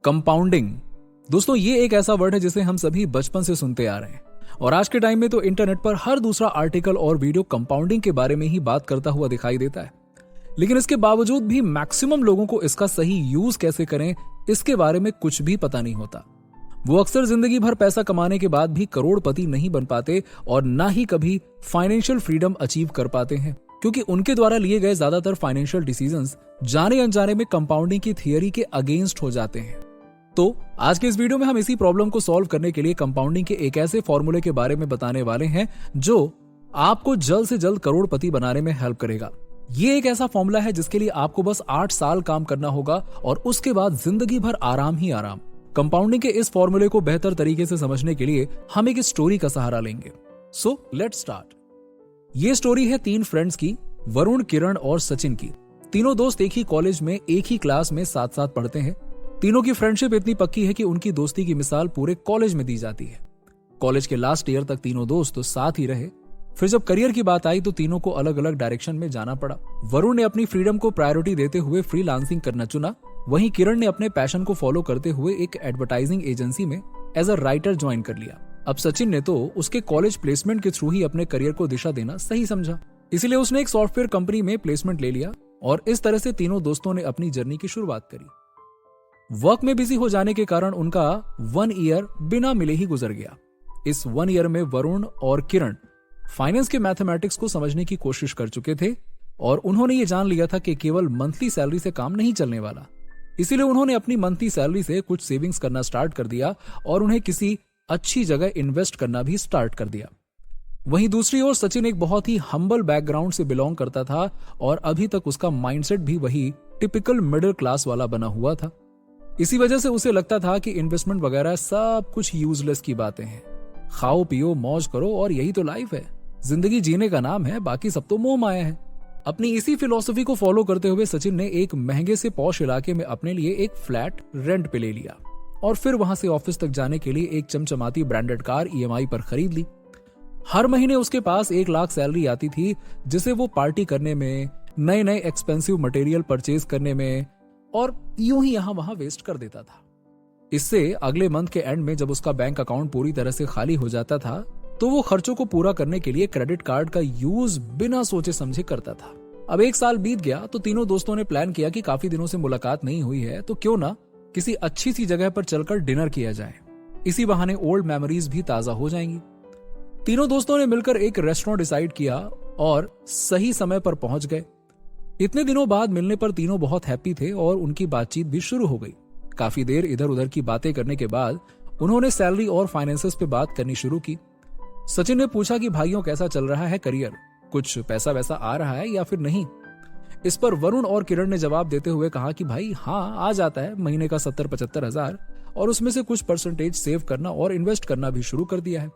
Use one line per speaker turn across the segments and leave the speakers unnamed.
Compounding. दोस्तों ये एक ऐसा वर्ड है जिसे हम सभी बचपन से सुनते आ रहे हैं और आज के टाइम में तो इंटरनेट पर हर दूसरा आर्टिकल और वीडियो कंपाउंडिंग के बारे में ही बात करता हुआ दिखाई देता है। लेकिन इसके बावजूद भी मैक्सिमम लोगों को इसका सही यूज कैसे करें इसके बारे में कुछ भी पता नहीं होता। वो अक्सर जिंदगी भर पैसा कमाने के बाद भी करोड़पति नहीं बन पाते और ना ही कभी फाइनेंशियल फ्रीडम अचीव कर पाते हैं, क्योंकि उनके द्वारा लिए गए ज्यादातर फाइनेंशियल डिसीजंस जाने अनजाने में कंपाउंडिंग की थियरी के अगेंस्ट हो जाते हैं। तो आज के इस वीडियो में हम इसी प्रॉब्लम को सॉल्व करने के लिए कंपाउंडिंग के एक ऐसे फॉर्मूले के बारे में बताने वाले हैं जो आपको जल्द से जल्द करोड़पति बनाने में हेल्प करेगा। ये एक ऐसा फॉर्मूला है जिसके लिए आपको बस 8 साल काम करना होगा और उसके बाद जिंदगी भर आराम ही आराम। कंपाउंडिंग के इस फॉर्मूले को बेहतर तरीके से समझने के लिए हम एक स्टोरी का सहारा लेंगे। So let's start. ये स्टोरी है 3 फ्रेंड्स की, वरुण, किरण और सचिन की। तीनों दोस्त एक ही कॉलेज में एक ही क्लास में साथ साथ पढ़ते हैं। तीनों की फ्रेंडशिप इतनी पक्की है कि उनकी दोस्ती की मिसाल पूरे कॉलेज में दी जाती है। कॉलेज के लास्ट ईयर तक तीनों दोस्त तो साथ ही रहे। फिर जब करियर की बात आई तो तीनों को अलग अलग डायरेक्शन में जाना पड़ा। वरुण ने अपनी फ्रीडम को प्रायोरिटी देते हुए फ्रीलांसिंग करना चुना, वहीं किरण ने अपने पैशन को फॉलो करते हुए एक एडवर्टाइजिंग एजेंसी में एज अ राइटर ज्वाइन कर लिया। अब सचिन ने तो उसके कॉलेज प्लेसमेंट के थ्रू ही अपने करियर को दिशा देना सही समझा, इसलिए उसने एक सॉफ्टवेयर कंपनी में प्लेसमेंट ले लिया और इस तरह से तीनों दोस्तों ने अपनी जर्नी की शुरुआत करी। वर्क में बिजी हो जाने के कारण उनका 1 ईयर बिना मिले ही गुजर गया। इस 1 ईयर में वरुण और किरण फाइनेंस के मैथमेटिक्स को समझने की कोशिश कर चुके थे और उन्होंने ये जान लिया था कि केवल मंथली सैलरी से काम नहीं चलने वाला। इसीलिए उन्होंने अपनी मंथली सैलरी से कुछ सेविंग्स करना स्टार्ट कर दिया और उन्हें किसी अच्छी जगह इन्वेस्ट करना भी स्टार्ट कर दिया। वहीं दूसरी ओर सचिन एक बहुत ही हम्बल बैकग्राउंड से बिलोंग करता था और अभी तक उसका माइंडसेट भी वही टिपिकल मिडिल क्लास वाला बना हुआ था। इसी वजह से उसे लगता था कि इन्वेस्टमेंट वगैरह सब कुछ यूजलेस की बातें हैं। खाओ पियो मौज करो और यही तो लाइफ है, जिंदगी जीने का नाम है, बाकी सब तो मोह माया है। अपनी इसी फिलॉसफी को फॉलो करते हुए सचिन ने एक महंगे से पॉश इलाके में अपने लिए एक फ्लैट रेंट पे ले लिया और फिर वहां से ऑफिस तक जाने के लिए एक चमचमाती ब्रांडेड कार ईएमआई पर खरीद ली। हर महीने उसके पास 1 लाख सैलरी आती थी, जिसे वो पार्टी करने में, नए नए एक्सपेंसिव मटेरियल परचेज करने में और यूं ही यहां वहां वेस्ट कर देता था। इससे अगले मंथ के एंड में जब उसका बैंक अकाउंट पूरी तरह से खाली हो जाता था तो वो खर्चों को पूरा करने के लिए क्रेडिट कार्ड का यूज बिना सोचे समझे करता था। अब 1 साल बीत गया तो तीनों दोस्तों ने प्लान किया कि काफी दिनों से मुलाकात नहीं हुई है तो क्यों ना किसी अच्छी सी जगह पर चलकर डिनर किया जाए। इसी बहाने ओल्ड मेमोरीज भी ताजा हो जाएंगी। तीनों दोस्तों ने मिलकर एक रेस्टोरेंट डिसाइड किया और सही समय पर पहुंच गए। इतने दिनों बाद मिलने पर तीनों बहुत हैप्पी थे और उनकी बातचीत भी शुरू हो गई। काफी देर इधर उधर की बातें करने के बाद उन्होंने सैलरी और फाइनेंसेस पे बात करनी शुरू की। सचिन ने पूछा कि भाइयों कैसा चल रहा है करियर, कुछ पैसा वैसा आ रहा है या फिर नहीं। इस पर वरुण और किरण ने जवाब देते हुए कहा कि भाई हाँ आ जाता है, महीने का 70-75 हजार और उसमें से कुछ परसेंटेज सेव करना और इन्वेस्ट करना भी शुरू कर दिया है।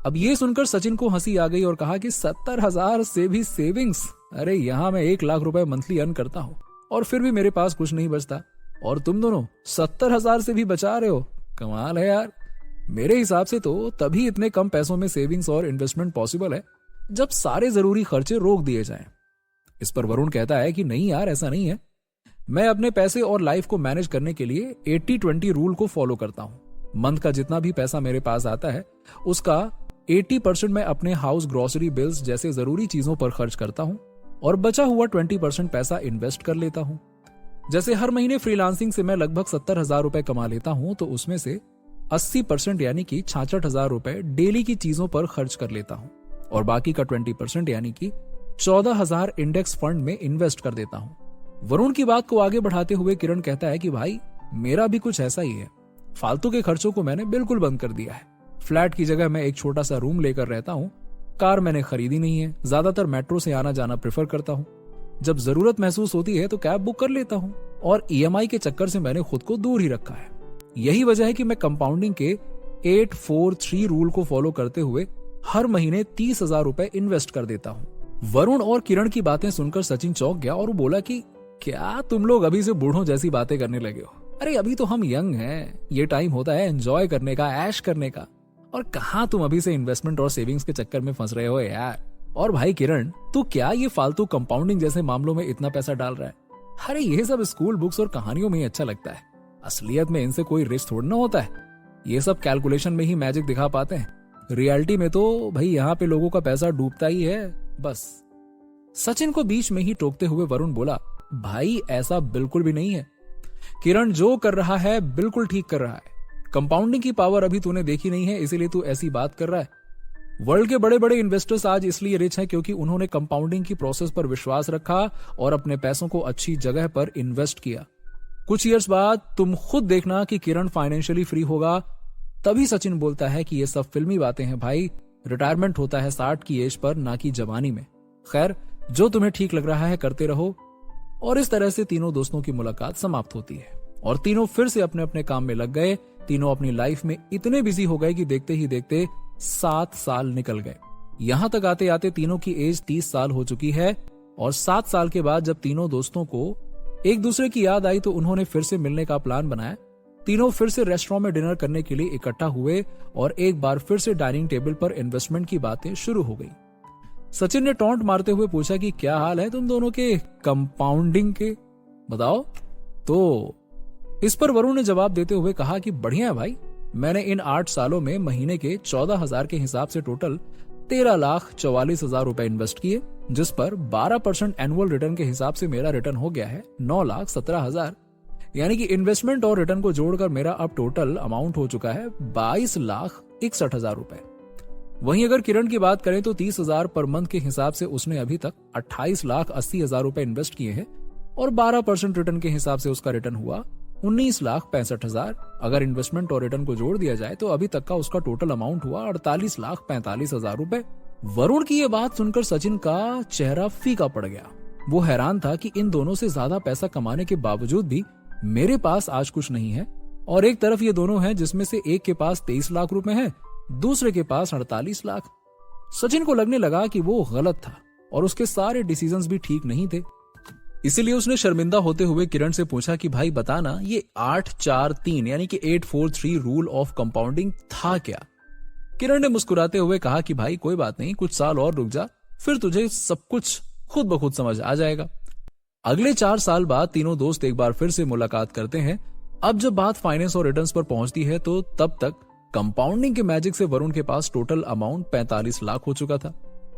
अब ये सुनकर सचिन को हंसी आ गई और कहा कि 70 हजार से भी सेविंग्स, अरे यहाँ मैं 1 लाख रुपए मंथली अर्न करता हूँ और फिर भी मेरे पास कुछ नहीं बचता और तुम दोनों 70 हजार से भी बचा रहे हो, कमाल है यार। मेरे हिसाब से तो तभी इतने कम पैसों में सेविंग्स और इन्वेस्टमेंट पॉसिबल है जब सारे जरूरी खर्चे रोक दिए जाएं। इस पर वरुण कहता है कि नहीं यार ऐसा नहीं है, मैं अपने पैसे और लाइफ को मैनेज करने के लिए 80-20 रूल को फॉलो करता हूं। मंथ का जितना भी पैसा मेरे पास आता है उसका 80% मैं अपने हाउस ग्रोसरी बिल्स जैसे जरूरी चीजों पर खर्च करता हूं और बचा हुआ 20% पैसा इन्वेस्ट कर लेता हूं। जैसे हर महीने फ्रीलांसिंग से मैं लगभग 70 हजार रुपए कमा लेता हूं तो उसमें से 80% यानी कि 66 हजार रुपए डेली की चीजों पर खर्च कर लेता हूं और बाकी का 20% यानी कि 14 हजार इंडेक्स फंड में इन्वेस्ट कर देता हूं। वरुण की बात को आगे बढ़ाते हुए किरण कहता है कि भाई मेरा भी कुछ ऐसा ही है, फालतू के खर्चों को मैंने बिल्कुल बंद कर दिया है। फ्लैट की जगह मैं एक छोटा सा रूम लेकर रहता हूँ, कार मैंने खरीदी नहीं है, ज्यादातर मेट्रो से आना जाना प्रेफर करता हूँ, जब जरूरत महसूस होती है तो कैब बुक कर लेता हूँ और ईएमआई के चक्कर से मैंने खुद को दूर ही रखा है। यही वजह है कि मैं कंपाउंडिंग के 8-4-3 रूल को फॉलो करते हुए हर महीने 30 हजार रुपए इन्वेस्ट कर देता हूँ। वरुण और किरण की बातें सुनकर सचिन चौंक गया और वो बोला कि क्या तुम लोग अभी से बूढ़ों जैसी बातें करने लगे हो? अरे अभी तो हम यंग हैं, ये टाइम होता है एंजॉय करने का, ऐश करने का, और कहाँ तुम अभी से इन्वेस्टमेंट और सेविंग्स के चक्कर में फंस रहे हो यार। और भाई किरण, तू क्या ये फालतू कंपाउंडिंग जैसे मामलों में इतना पैसा डाल रहा है? अरे ये सब स्कूल बुक्स और कहानियों में ही अच्छा लगता है, असलियत में इनसे कोई रिस्क थोड़ा ना होता है। ये सब कैलकुलेशन में ही मैजिक दिखा पाते हैं। रियलिटी में तो भाई यहाँ पे लोगों का पैसा डूबता ही है बस। सचिन को बीच में ही टोकते हुए वरुण बोला, भाई ऐसा बिल्कुल भी नहीं है। किरण जो कर रहा है बिल्कुल ठीक कर रहा है। कंपाउंडिंग की पावर अभी तूने देखी नहीं है, इसीलिए तू ऐसी बात कर रहा है। वर्ल्ड के बड़े बड़े इन्वेस्टर्स आज इसलिए रिच हैं क्योंकि उन्होंने कंपाउंडिंग की प्रोसेस पर विश्वास रखा और अपने पैसों को अच्छी जगह पर इन्वेस्ट किया। कुछ ईयर्स बाद तुम खुद देखना कि किरण फाइनेंशियली फ्री होगा। तभी सचिन बोलता है कि ये सब फिल्मी बातें हैं भाई, रिटायरमेंट होता है 60 की एज पर, ना कि जवानी में। खैर, जो तुम्हें ठीक लग रहा है करते रहो। और इस तरह से तीनों दोस्तों की मुलाकात समाप्त होती है और तीनों फिर से अपने अपने काम में लग गए। तीनों अपनी लाइफ में इतने बिजी हो गए कि देखते ही देखते 7 साल निकल गए। यहां तक आते आते तीनों की एज 30 साल हो चुकी है और 7 साल के बाद जब तीनों दोस्तों को एक दूसरे की याद आई तो उन्होंने फिर से मिलने का प्लान बनाया। तीनों फिर से रेस्टोरेंट में डिनर करने के लिए इकट्ठा हुए और एक बार फिर से डाइनिंग टेबल पर इन्वेस्टमेंट की बातें शुरू हो गई। सचिन ने टॉन्ट मारते हुए पूछा कि क्या हाल है तुम दोनों के कंपाउंडिंग के, बताओ। तो इस पर वरुण ने जवाब देते हुए कहा कि बढ़िया है भाई, मैंने इन 8 सालों में महीने के 14,000 के हिसाब से टोटल 13,44,000 रुपए इन्वेस्ट किए, जिस पर 12% एनुअल रिटर्न के हिसाब से मेरा रिटर्न हो गया है 9,17,000। यानी कि इन्वेस्टमेंट और रिटर्न को जोड़कर मेरा अब टोटल अमाउंट हो चुका है 22,61,000 रुपए। वहीं अगर किरण की बात करें तो 30,000 पर मंथ के हिसाब से उसने अभी तक 28,80,000 रुपए इन्वेस्ट किए हैं और 12% रिटर्न के हिसाब से उसका रिटर्न हुआ 19,65,000। अगर इन्वेस्टमेंट और रिटर्न को जोड़ दिया जाए तो अभी तक का उसका टोटल अमाउंट हुआ 48,45,000 रुपए। वरुण की ये बात सुनकर सचिन का चेहरा फीका पड़ गया। वो हैरान था कि इन दोनों से ज्यादा पैसा कमाने के बावजूद भी मेरे पास आज कुछ नहीं है और एक तरफ ये दोनों हैं जिसमें से एक के पास 23 लाख रुपए हैं, दूसरे के पास 48 लाख। सचिन को लगने लगा कि वो गलत था और उसके सारे डिसीजंस भी ठीक नहीं थे। इसीलिए उसने शर्मिंदा होते हुए किरण से पूछा कि भाई बताना, ये 8-4-3 यानी कि 8-4-3 रूल ऑफ कंपाउंडिंग था क्या? किरण ने मुस्कुराते हुए कहा कि भाई कोई बात नहीं, कुछ साल और रुक जा, फिर तुझे सब कुछ खुद ब खुद समझ आ जाएगा। अगले 4 साल बाद तीनों दोस्त एक बार फिर से मुलाकात करते हैं। अब जब बात फाइनेंस और रिटर्न्स पर पहुंचती है तो तब तक कंपाउंडिंग के मैजिक से वरुण के पास टोटल अमाउंट 45 लाख हो चुका था।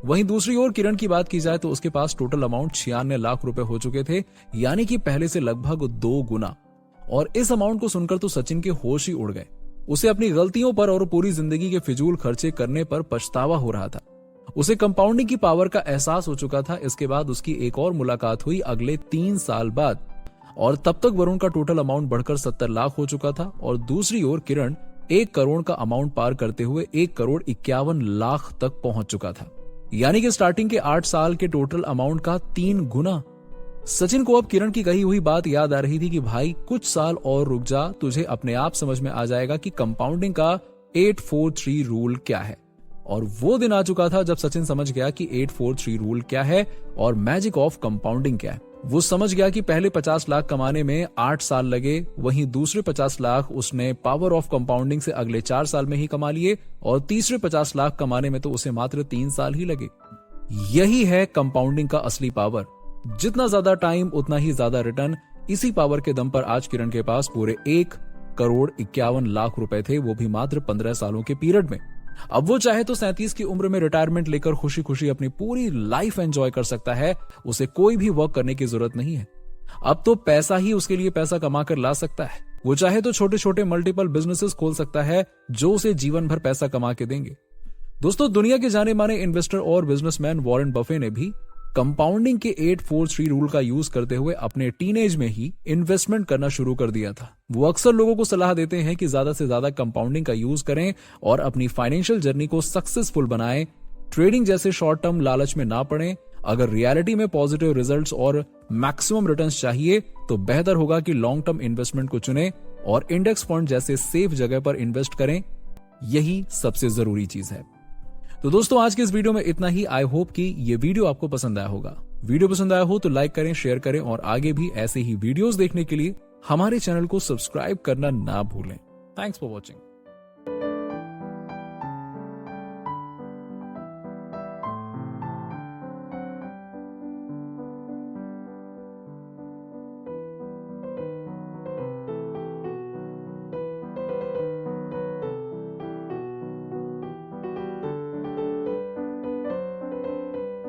वहीं दूसरी ओर किरण की बात की जाए तो उसके पास टोटल अमाउंट 96 लाख रुपए हो चुके थे, यानी कि पहले से लगभग 2 गुना। और इस अमाउंट को सुनकर तो सचिन के होश ही उड़ गए। उसे अपनी गलतियों पर और पूरी जिंदगी के फिजूल खर्चे करने पर पछतावा हो रहा था। उसे कंपाउंडिंग की पावर का एहसास हो चुका था। इसके बाद उसकी एक और मुलाकात हुई अगले 3 साल बाद और तब तक वरुण का टोटल अमाउंट बढ़कर 70 लाख हो चुका था और दूसरी ओर किरण 1 करोड़ का अमाउंट पार करते हुए 1,51 लाख तक पहुंच चुका था, यानी कि स्टार्टिंग के 8 साल के टोटल अमाउंट का 3 गुना। सचिन को अब किरण की कही हुई बात याद आ रही थी कि भाई कुछ साल और रुक जा, तुझे अपने आप समझ में आ जाएगा कि कंपाउंडिंग का 8-4-3 रूल क्या है। और वो दिन आ चुका था जब सचिन समझ गया कि 8-4-3 रूल क्या है और मैजिक ऑफ कंपाउंडिंग क्या है। वो समझ गया कि पहले 50 लाख कमाने में 8 साल लगे, वहीं दूसरे 50 लाख उसने पावर ऑफ कंपाउंडिंग से अगले 4 साल में ही कमा लिए और तीसरे 50 लाख कमाने में तो उसे मात्र 3 साल ही लगे। यही है कंपाउंडिंग का असली पावर। जितना ज्यादा टाइम उतना ही ज्यादा रिटर्न। इसी पावर के दम पर आज किरण के पास पूरे 1,51 लाख रुपए थे, वो भी मात्र 15 सालों के पीरियड में। अब वो चाहे तो 37 की उम्र में रिटायरमेंट लेकर खुशी खुशी अपनी पूरी लाइफ एंजॉय कर सकता है। उसे कोई भी वर्क करने की जरूरत नहीं है। अब तो पैसा ही उसके लिए पैसा कमा कर ला सकता है। वो चाहे तो छोटे छोटे मल्टीपल बिजनेसेस खोल सकता है जो उसे जीवन भर पैसा कमा के देंगे। दोस्तों, दुनिया के जाने माने इन्वेस्टर और बिजनेसमैन वॉरेन बफे ने भी कंपाउंडिंग के 8-4-3 रूल का यूज करते हुए अपने टीनेज में ही इन्वेस्टमेंट करना शुरू कर दिया था। वो अक्सर लोगों को सलाह देते हैं कि ज्यादा से ज्यादा कंपाउंडिंग का यूज करें और अपनी फाइनेंशियल जर्नी को सक्सेसफुल बनाएं। ट्रेडिंग जैसे शॉर्ट टर्म लालच में ना पड़ें। अगर रियलिटी में पॉजिटिव रिजल्ट्स और मैक्सिमम रिटर्न्स चाहिए तो बेहतर होगा कि लॉन्ग टर्म इन्वेस्टमेंट को चुनें और इंडेक्स फंड जैसे सेफ जगह पर इन्वेस्ट करें। यही सबसे जरूरी चीज है। तो दोस्तों, आज के इस वीडियो में इतना ही। आई होप कि ये वीडियो आपको पसंद आया होगा। वीडियो पसंद आया हो तो लाइक करें, शेयर करें और आगे भी ऐसे ही वीडियोस देखने के लिए हमारे चैनल को सब्सक्राइब करना ना भूलें। Thanks for watching.